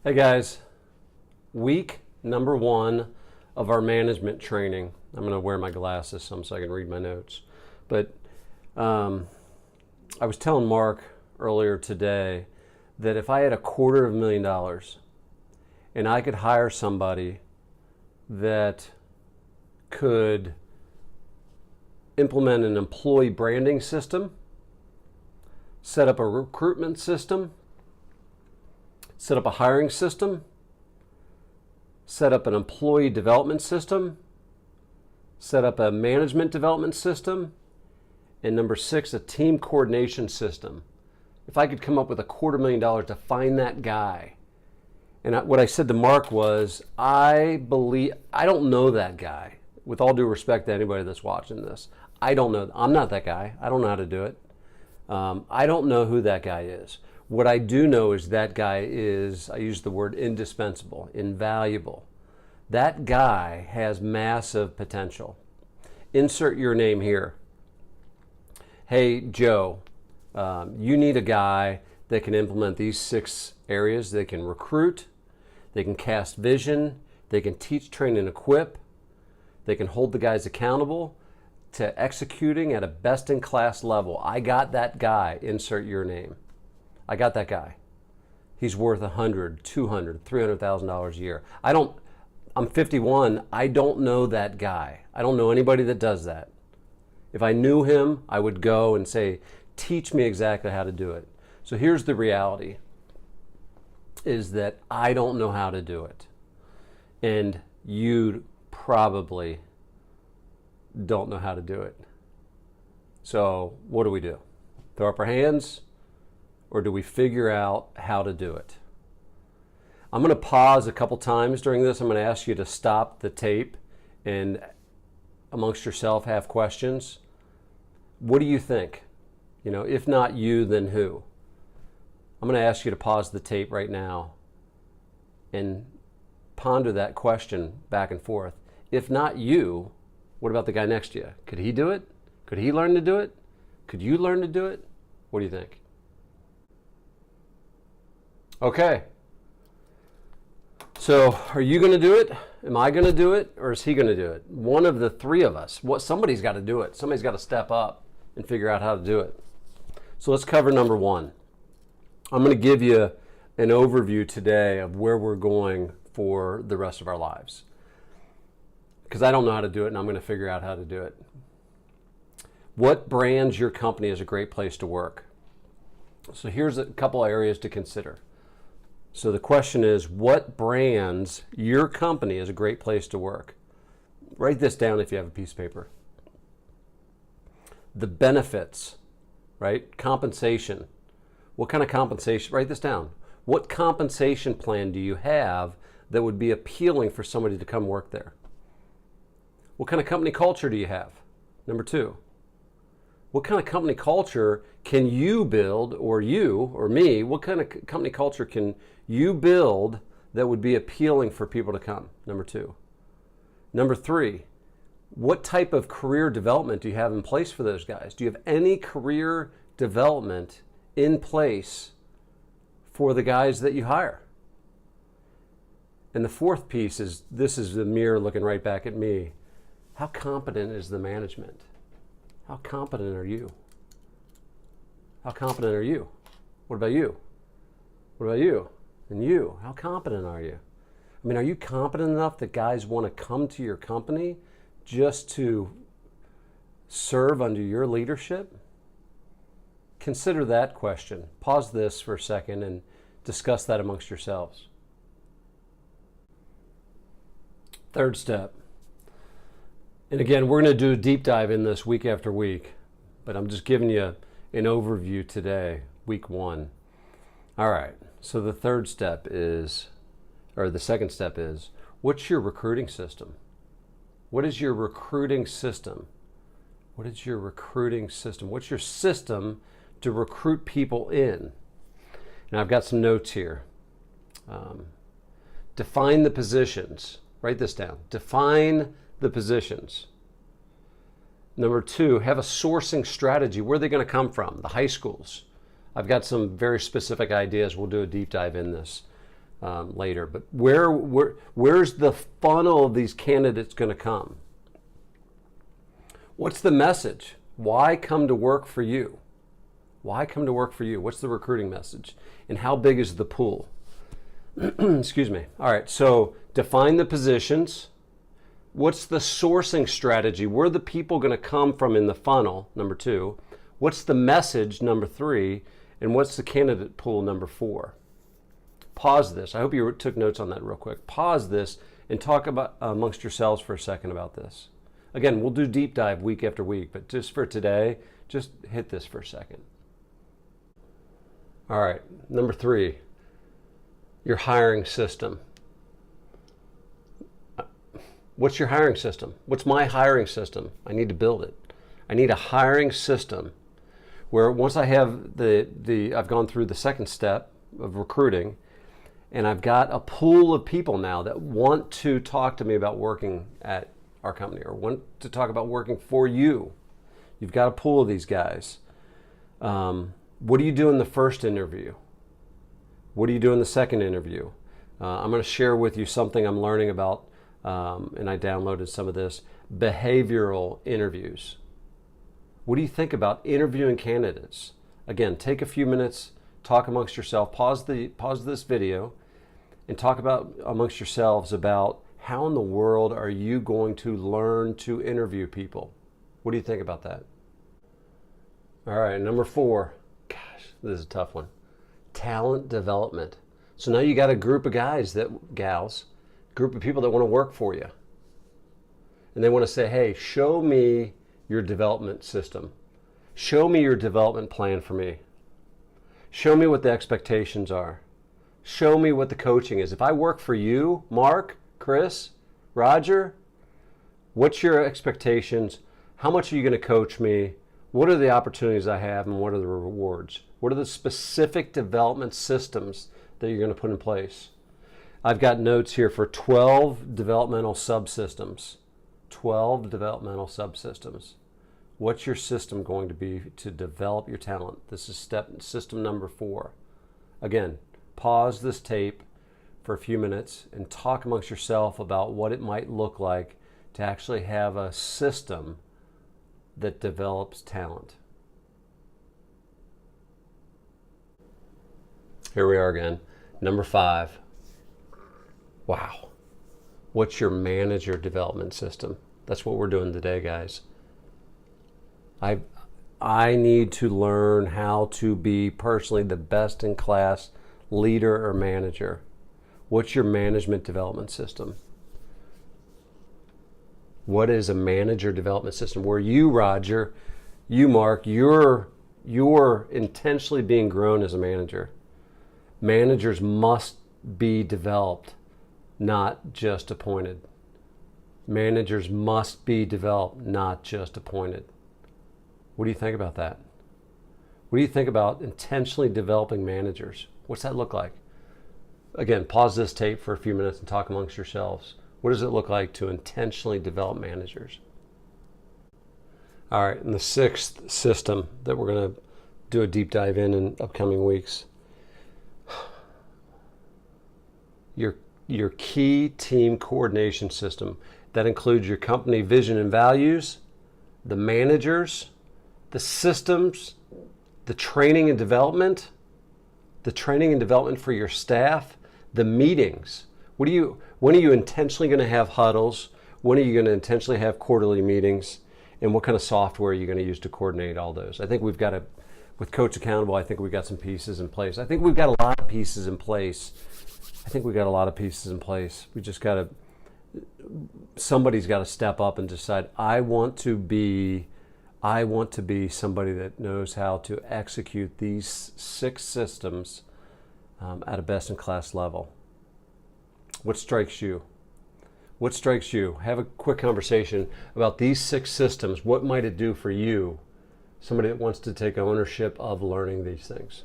Hey guys, week number 1 of our management training. I'm going to wear my glasses so I can read my notes. But I was telling Mark earlier today that if I had $250,000 and I could hire somebody that could implement an employee branding system, set up a recruitment system, set up a hiring system, set up an employee development system, set up a management development system, and number 6, a team coordination system. If I could come up with $250,000 to find that guy, and what I said to Mark was, I don't know that guy. With all due respect to anybody that's watching this, I don't know. I'm not that guy. I don't know how to do it. I don't know who that guy is. What I do know is that guy is, I use the word indispensable, invaluable. That guy has massive potential. Insert your name here. Hey, Joe, you need a guy that can implement these 6 areas. They can recruit, they can cast vision, they can teach, train, and equip, they can hold the guys accountable to executing at a best-in-class level. I got that guy. Insert your name. I got that guy. He's worth $100,000, $200,000, $300,000 a year. I'm 51. I don't know that guy. I don't know anybody that does that. If I knew him, I would go and say, teach me exactly how to do it. So here's the reality, is that I don't know how to do it. And you probably don't know how to do it. So what do? Throw up our hands? Or do we figure out how to do it? I'm going to pause a couple times during this. I'm going to ask you to stop the tape and amongst yourself have questions. What do you think? If not you, then who? I'm going to ask you to pause the tape right now and ponder that question back and forth. If not you, what about the guy next to you? Could he do it? Could he learn to do it? Could you learn to do it? What do you think? Okay. So are you going to do it? Am I going to do it? Or is he going to do it? One of the 3 of us. Somebody's got to do it. Somebody's got to step up and figure out how to do it. So let's cover number 1. I'm going to give you an overview today of where we're going for the rest of our lives. Because I don't know how to do it, and I'm going to figure out how to do it. What brands your company as a great place to work? So here's a couple areas to consider. So the question is, what brands your company is a great place to work? Write this down if you have a piece of paper. The benefits, right? Compensation. What kind of compensation? Write this down. What compensation plan do you have that would be appealing for somebody to come work there? What kind of company culture do you have? Number 2. What kind of company culture can you build, or you, or me, what kind of company culture can you build that would be appealing for people to come? Number 2. Number 3, what type of career development do you have in place for those guys? Do you have any career development in place for the guys that you hire? And the 4th piece is, this is the mirror looking right back at me. How competent is the management? How competent are you? How competent are you? What about you? What about you? And you? How competent are you? I mean, are you competent enough that guys want to come to your company just to serve under your leadership? Consider that question. Pause this for a second and discuss that amongst yourselves. 3rd step. And again, we're going to do a deep dive in this week after week, but I'm just giving you an overview today, week 1. All right, so the 2nd step is, what's your recruiting system? What is your recruiting system? What is your recruiting system? What's your system to recruit people in? Now I've got some notes here. Define the positions. Write this down. Define the positions. Number 2, have a sourcing strategy. Where are they going to come from? The high schools. I've got some very specific ideas. We'll do a deep dive in this. later. But where's the funnel of these candidates going to come? What's the message? Why come to work for you? Why come to work for you? What's the recruiting message? And how big is the pool? Excuse me. All right, so define the positions. What's the sourcing strategy? Where are the people going to come from in the funnel, number 2? What's the message, number 3? And what's the candidate pool, number 4? Pause this. I hope you took notes on that real quick. Pause this and talk about amongst yourselves for a second about this. Again, we'll do deep dive week after week, but just for today, just hit this for a second. All right, number 3, your hiring system. What's your hiring system? What's my hiring system? I need to build it. I need a hiring system where once I have I've gone through the second step of recruiting, and I've got a pool of people now that want to talk to me about working at our company or want to talk about working for you. You've got a pool of these guys. What do you do in the first interview? What do you do in the second interview? I'm going to share with you something I'm learning about, and I downloaded some of this, behavioral interviews. What do you think about interviewing candidates? Again, take a few minutes, talk amongst yourself, pause this video, and talk about amongst yourselves about how in the world are you going to learn to interview people? What do you think about that? All right, number 4. Gosh, this is a tough one. Talent development. So now you got a group of gals, group of people that want to work for you. And they want to say, hey, show me your development system. Show me your development plan for me. Show me what the expectations are. Show me what the coaching is. If I work for you, Mark, Chris, Roger, what's your expectations? How much are you going to coach me? What are the opportunities I have, and what are the rewards? What are the specific development systems that you're going to put in place? I've got notes here for 12 developmental subsystems. 12 developmental subsystems. What's your system going to be to develop your talent? This is system number 4. Again, pause this tape for a few minutes and talk amongst yourself about what it might look like to actually have a system that develops talent. Here we are again. Number 5. Wow. What's your manager development system? That's what we're doing today, guys. I need to learn how to be personally the best in class leader or manager. What's your management development system? What is a manager development system where you, Roger, you, Mark, you're intentionally being grown as a manager? Managers must be developed, not just appointed. Managers must be developed, not just appointed. What do you think about that? What do you think about intentionally developing managers? What's that look like? Again, pause this tape for a few minutes and talk amongst yourselves. What does it look like to intentionally develop managers? All right, and the 6th system that we're going to do a deep dive in upcoming weeks. Your key team coordination system. That includes your company vision and values, the managers, the systems, the training and development for your staff, the meetings. When are you intentionally going to have huddles? When are you going to intentionally have quarterly meetings? And what kind of software are you going to use to coordinate all those? I think we've got with Coach Accountable, I think we've got some pieces in place. I think we've got a lot of pieces in place. We just got to, somebody's got to step up and decide, I want to be somebody that knows how to execute these 6 systems at a best-in-class level. What strikes you? What strikes you? Have a quick conversation about these 6 systems. What might it do for you? Somebody that wants to take ownership of learning these things.